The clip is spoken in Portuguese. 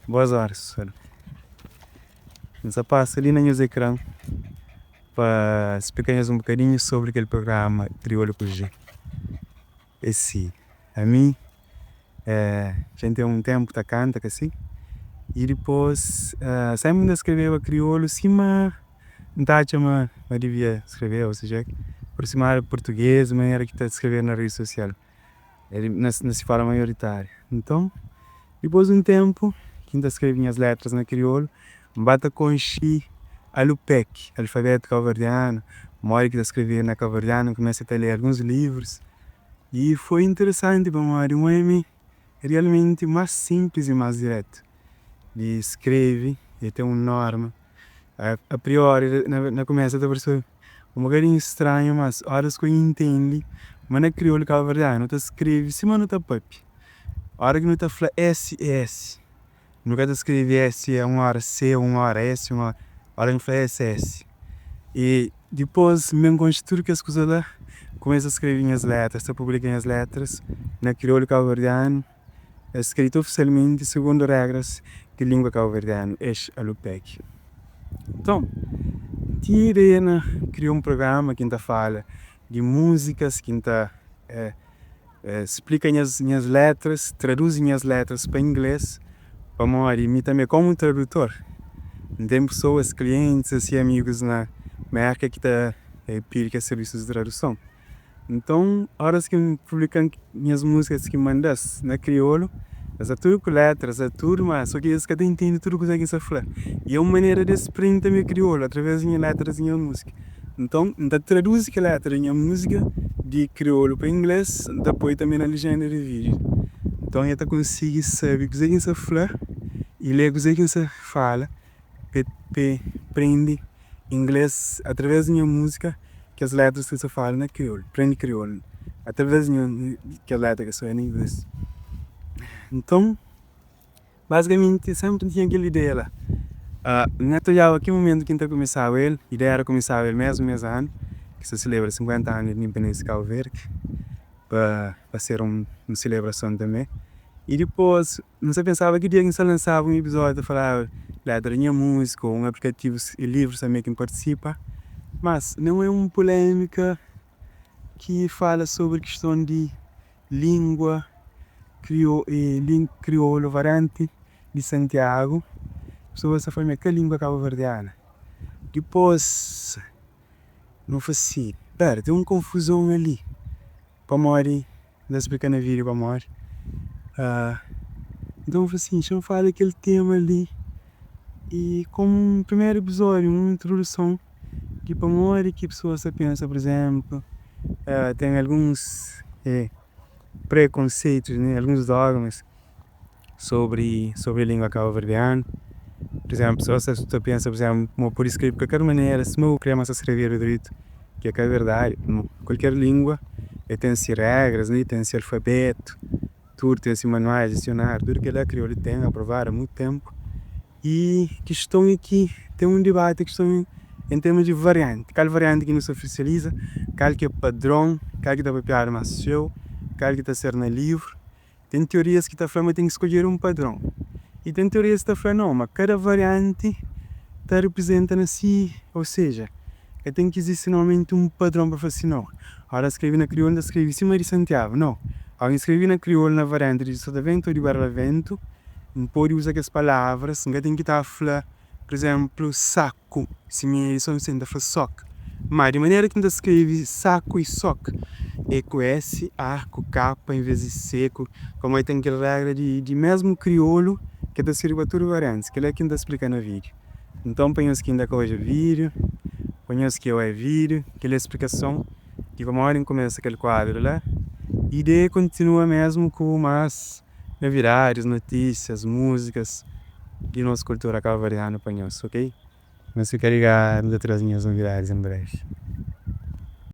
Boas horas, olha. Nessa passa ali na news ecrã para explicar um bocadinho sobre aquele programa Crioulo com G. Esse, a mim, já tem um tempo que canta assim, e depois sempre ainda escreveu a crioulo, sim, mas não tá chamando, mas devia escrever, ou seja, aproximar português, mas era que está a escrever na rede social, ele não se fala maioritário. Então, depois de um tempo, que ainda escrevi as letras na crioulo, bata com Xi Alupec, alfabeto cabo-verdiano, mora que está escrevendo na cabo-verdiano, começa a ler alguns livros, e foi interessante para mim, um M realmente mais simples e mais direto. De escreve, e tem uma norma. A priori, na começa da pessoa, um bocadinho estranho, mas horas que eu entendo, mas na crioulo cabo-verdiano, não escreve, se não está papi. A hora que não está fala S é S. Nunca escreve S é uma hora C, uma hora S, uma hora que fala S é S. E depois, mesmo com tudo que as coisas lá, começa a escrever as letras, a publicar as letras na crioulo cabo-verdiano, é escrito oficialmente segundo regras de língua cabo-verdiana, a Alupec. Então, tinha ideia, criou um programa que fala de músicas, que explica minhas letras, traduz minhas letras para inglês, para mim também como tradutor. Tem pessoas, clientes e amigos na marca que pedem serviços de tradução. Então, horas que publicam minhas músicas que mandas na crioulo, é tudo com letras, é tudo, mas só que eles que entendem tudo que conseguem falar. E é uma maneira de expressar também crioulo, através de letras e música. Então, traduz a letra em música de crioulo para inglês, depois também na legenda de vídeo. Então, eu consigo saber o que você falar e ler o que você fala, aprende inglês através da música, que as letras que você fala na crioulo, aprende crioulo, através que as letras que são em inglês. Então, basicamente, sempre tinha aquela ideia lá. Nato aqui momento que começava ele, a ideia era começar ele mesmo ano, que se celebra 50 anos de independência de Cabo Verde, para ser uma celebração também. E depois, não se pensava que dia que se lançava um episódio a falar letra em música, ou um aplicativo e livros também que participa, mas não é uma polêmica que fala sobre questão de língua crioulo variante de Santiago, sobre essa forma que a língua cabo-verdiana. Depois, não foi assim, tem uma confusão ali, para morrer, da pequena vídeo para morrer. Então foi assim, deixa eu falar daquele tema ali, e como um primeiro episódio, uma introdução, que para morrer que a pessoa se pensa, por exemplo, tem alguns preconceitos, né, alguns dogmas sobre a língua cabo-verdiana. Por exemplo, se você pensa, por exemplo, por escrever de qualquer maneira, se eu queremos escrever direito, que é verdade, qualquer língua tem-se regras, né, tem-se alfabeto, tudo, tem-se manuais, dicionário, tudo que ela criou, ele tem aprovado há muito tempo. E questão é que tem um debate, questão em termos de variante, qual variante que não se oficializa, qual que é padrão, qual que está papiado mais seu, qual que está a ser no livro. Tem teorias que está falando que tem que escolher um padrão. E tem teorias que está falando não, mas cada variante está representando assim, ou seja, tem que existir normalmente um padrão para fazer assim, não. Agora escrevi na crioula, escrevi em cima de Santiago, não. Agora escrevi na crioula na variante de Sotavento ou de Barlavento, não pode usar aquelas palavras, não tem que estar a falar, por exemplo, saco, se minha edição sendo a falar sock. Mas de maneira que não escreve saco e sock, é com S, A, com K em vez de seco, como aí tem aquela regra de mesmo crioulo, que é da Siribatura variantes, que é que ainda explica no vídeo. Então penso que ainda hoje é vídeo, conheço que eu é vídeo, aquela explicação, e como hora começa aquele quadro lá, e daí continua mesmo com mais novidades, notícias, músicas de nossa cultura cabo-verdiana, ok? Mas fica ligado de trazer as novidades em breve.